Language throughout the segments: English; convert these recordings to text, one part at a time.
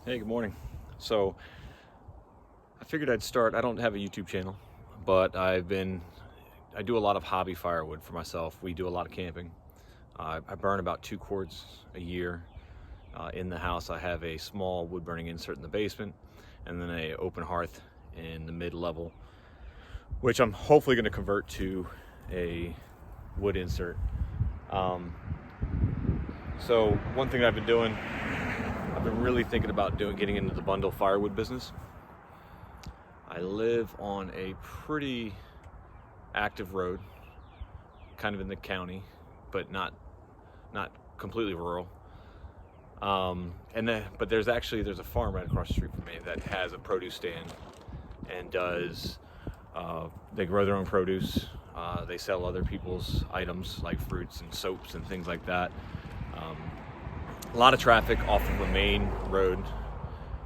Hey, good morning. So I figured I'd start. I don't have a YouTube channel, but I do a lot of hobby firewood for myself. We do a lot of camping. I burn about 2 cords a year. In the house, I have a small wood burning insert in the basement, and then a open hearth in the mid-level, which I'm hopefully going to convert to a wood insert. So one thing I've been doing, I've been really thinking about getting into the bundle firewood business. I live on a pretty active road, kind of in the county, but not completely rural. But there's a farm right across the street from me that has a produce stand and they grow their own produce. They sell other people's items like fruits and soaps and things like that. A lot of traffic off of the main road,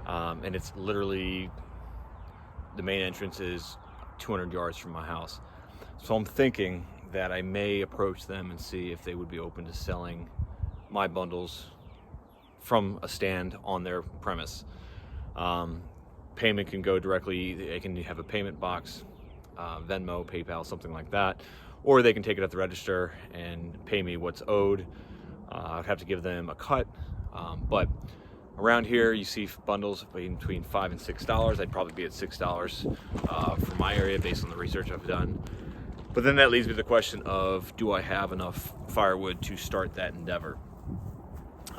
and it's literally, the main entrance is 200 yards from my house. So I'm thinking that I may approach them and see if they would be open to selling my bundles from a stand on their premise. Payment can go directly, they can have a payment box, Venmo, PayPal, something like that, or they can take it at the register and pay me what's owed. I'd have to give them a cut, but around here you see bundles between $5 and $6. I'd probably be at $6 for my area based on the research I've done. But then that leads me to the question of, do I have enough firewood to start that endeavor?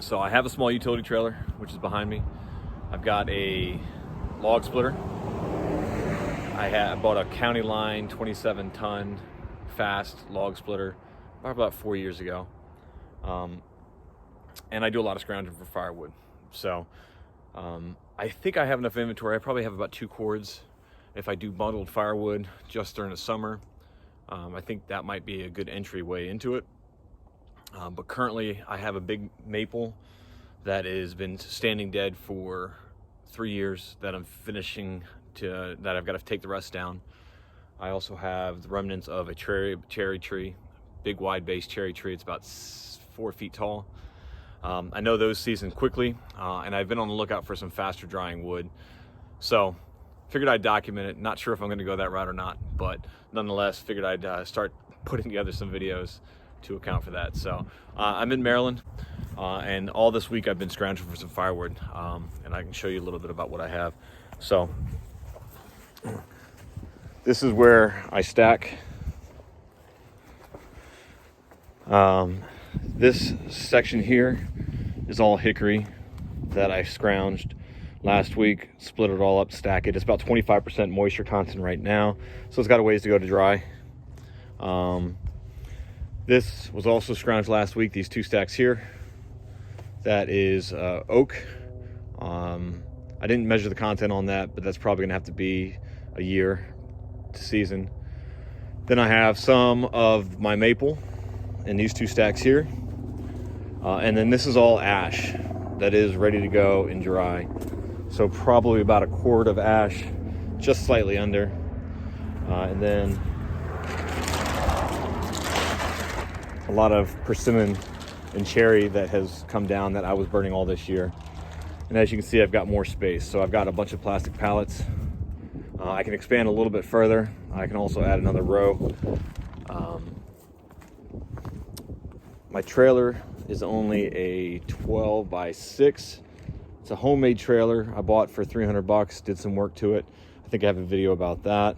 So I have a small utility trailer, which is behind me. I've got a log splitter. I bought a County Line 27-ton fast log splitter about 4 years ago. And I do a lot of scrounging for firewood. So I think I have enough inventory. I probably have about 2 cords if I do bundled firewood just during the summer. I think that might be a good entryway into it. But currently I have a big maple that has been standing dead for 3 years that I'm finishing that I've got to take the rest down. I also have the remnants of a cherry tree, big wide base cherry tree. It's about 4 feet tall. I know those season quickly, and I've been on the lookout for some faster drying wood. So figured I'd document it. Not sure if I'm going to go that route or not, but nonetheless figured I'd start putting together some videos to account for that. So I'm in Maryland, and all this week I've been scrounging for some firewood, and I can show you a little bit about what I have. So this is where I stack. This section here is all hickory that I scrounged last week, split it all up, stack it. It's about 25% moisture content right now, so it's got a ways to go to dry. This was also scrounged last week, these 2 stacks here. That is oak. I didn't measure the content on that, but that's probably gonna have to be a year to season. Then I have some of my maple in these 2 stacks here. And then this is all ash that is ready to go and dry. So probably about 1 quart of ash, just slightly under. And then a lot of persimmon and cherry that has come down that I was burning all this year. And as you can see, I've got more space. So I've got a bunch of plastic pallets. I can expand a little bit further. I can also add another row. My trailer is only a 12 by 6. It's a homemade trailer I bought for 300 bucks, did some work to it. I think I have a video about that.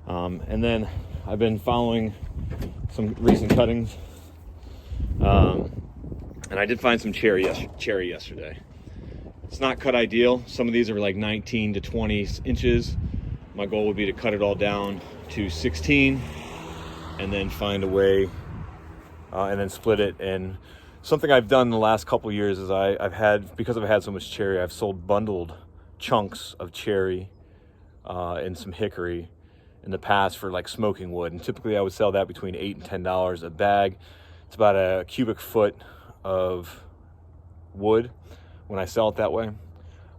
And then I've been following some recent cuttings. And I did find some cherry yesterday. It's not cut ideal. Some of these are like 19 to 20 inches. My goal would be to cut it all down to 16 and then find a way and then split it. And something I've done in the last couple of years is because I've had so much cherry, I've sold bundled chunks of cherry and some hickory in the past for like smoking wood. And typically I would sell that between $8 and $10 a bag. It's about a cubic foot of wood when I sell it that way.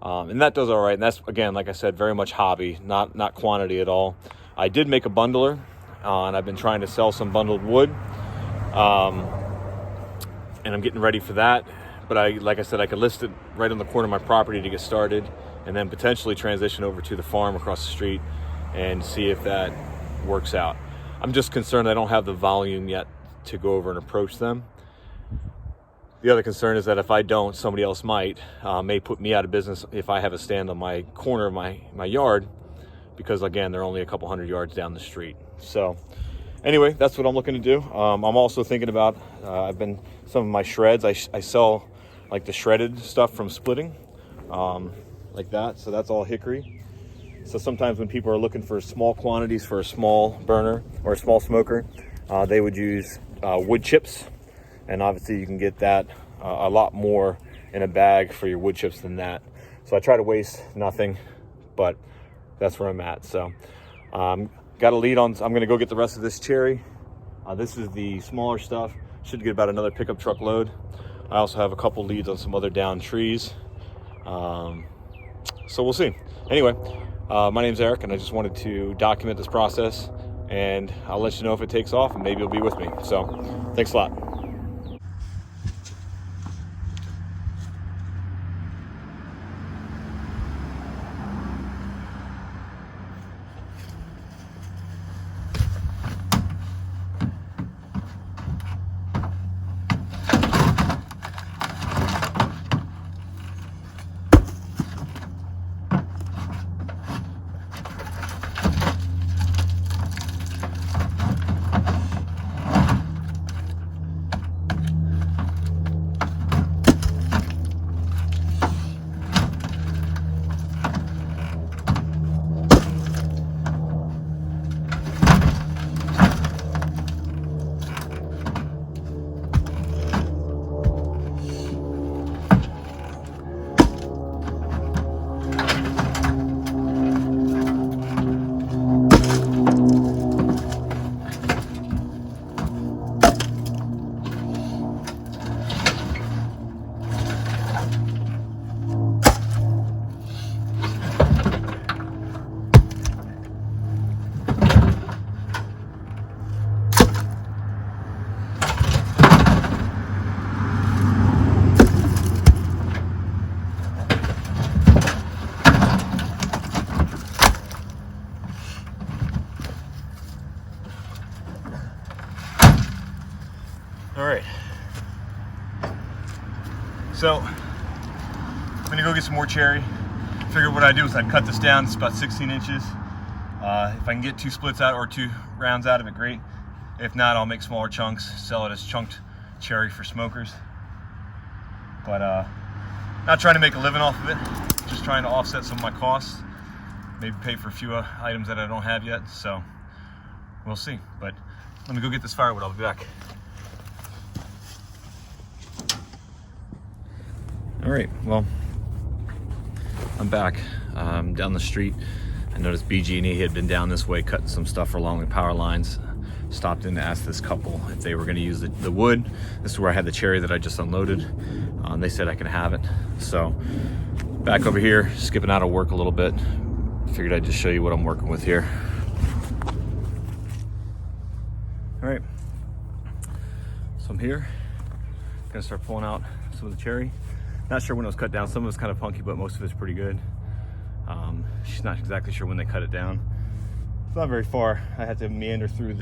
And that does all right. And that's, again, like I said, very much hobby, not quantity at all. I did make a bundler, and I've been trying to sell some bundled wood. And I'm getting ready for that. but like I said, I could list it right on the corner of my property to get started, and then potentially transition over to the farm across the street and see if that works out. I'm just concerned I don't have the volume yet to go over and approach them. The other concern is that if I don't, somebody else may put me out of business if I have a stand on my corner of my yard, because again, they're only a couple hundred yards down the street. So anyway, that's what I'm looking to do. I'm also thinking about, some of my shreds. I sell like the shredded stuff from splitting, like that. So that's all hickory. So sometimes when people are looking for small quantities for a small burner or a small smoker, they would use wood chips. And obviously you can get that a lot more in a bag for your wood chips than that. So I try to waste nothing, but that's where I'm at. So got a lead on, I'm gonna go get the rest of this cherry. This is the smaller stuff. Should get about another pickup truck load. I also have a couple leads on some other down trees. So we'll see. Anyway, my name's Eric, and I just wanted to document this process, and I'll let you know if it takes off, and maybe you'll be with me. So thanks a lot. All right, so I'm gonna go get some more cherry. Figured what I'd do is I'd cut this down. It's about 16 inches. If I can get 2 splits out or 2 rounds out of it, great. If not, I'll make smaller chunks, sell it as chunked cherry for smokers. But not trying to make a living off of it, just trying to offset some of my costs, maybe pay for a few items that I don't have yet. So we'll see. But let me go get this firewood. I'll be back. All right, well, I'm back down the street. I noticed BG&E had been down this way cutting some stuff along the power lines. Stopped in to ask this couple if they were going to use the wood. This is where I had the cherry that I just unloaded. They said I can have it. So back over here, skipping out of work a little bit. Figured I'd just show you what I'm working with here. All right, so I'm here. Gonna start pulling out some of the cherry. Not sure when it was cut down. Some of it's kind of punky, but most of it's pretty good. She's not exactly sure when they cut it down. It's not very far. I had to meander through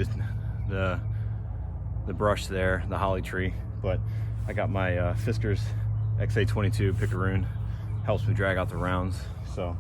the brush there, the holly tree, but I got my Fiskars XA22 Picaroon. Helps me drag out the rounds. So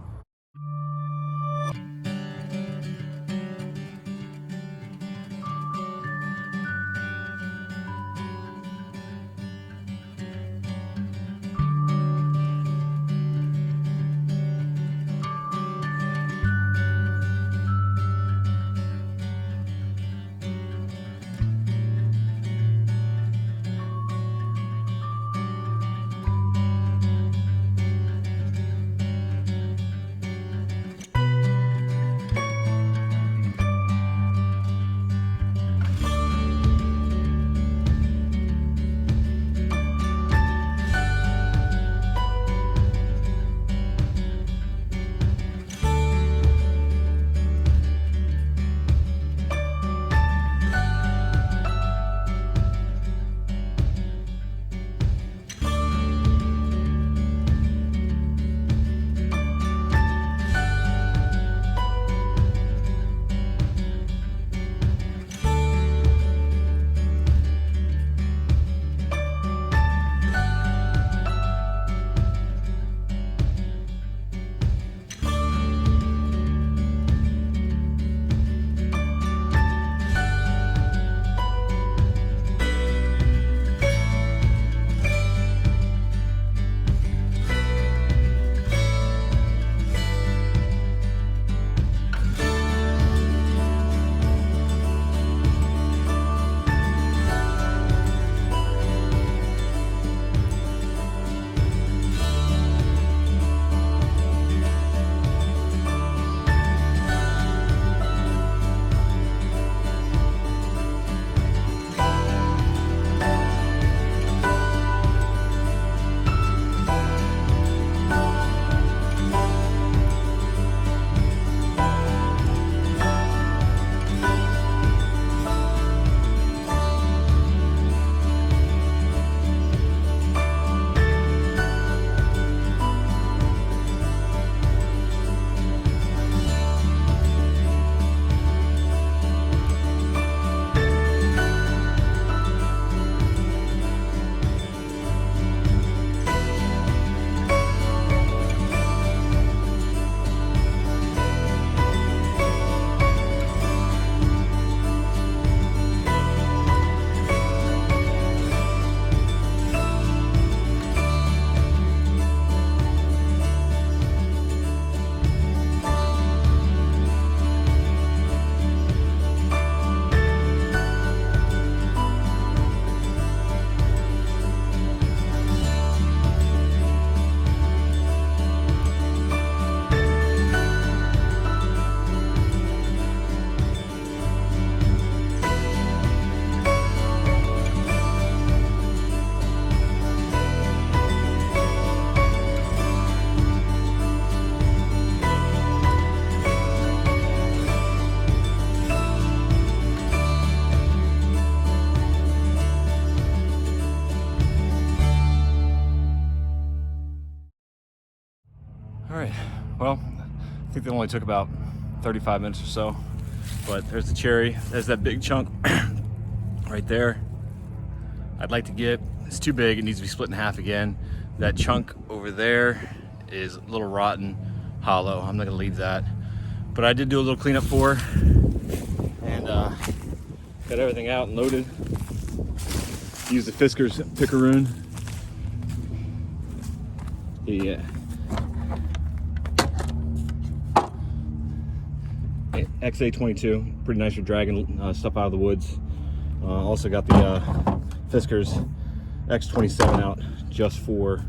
well, I think they only took about 35 minutes or so, but there's the cherry. There's that big chunk right there. I'd like to get, it's too big, it needs to be split in half again. That chunk over there is a little rotten, hollow. I'm not gonna leave that. But I did do a little cleanup for her, and got everything out and loaded. Use the Fisker's Picaroon. The XA22, pretty nice for dragging stuff out of the woods. Also got the Fisker's X27 out just for,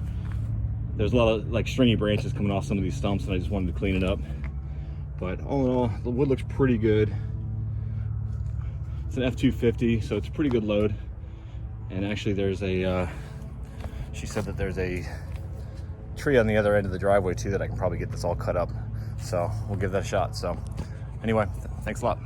there's a lot of like stringy branches coming off some of these stumps, and I just wanted to clean it up. But all in all, the wood looks pretty good. It's an F250, so it's a pretty good load. And actually there's a, she said that there's a tree on the other end of the driveway too that I can probably get this all cut up. So we'll give that a shot. So anyway, thanks a lot.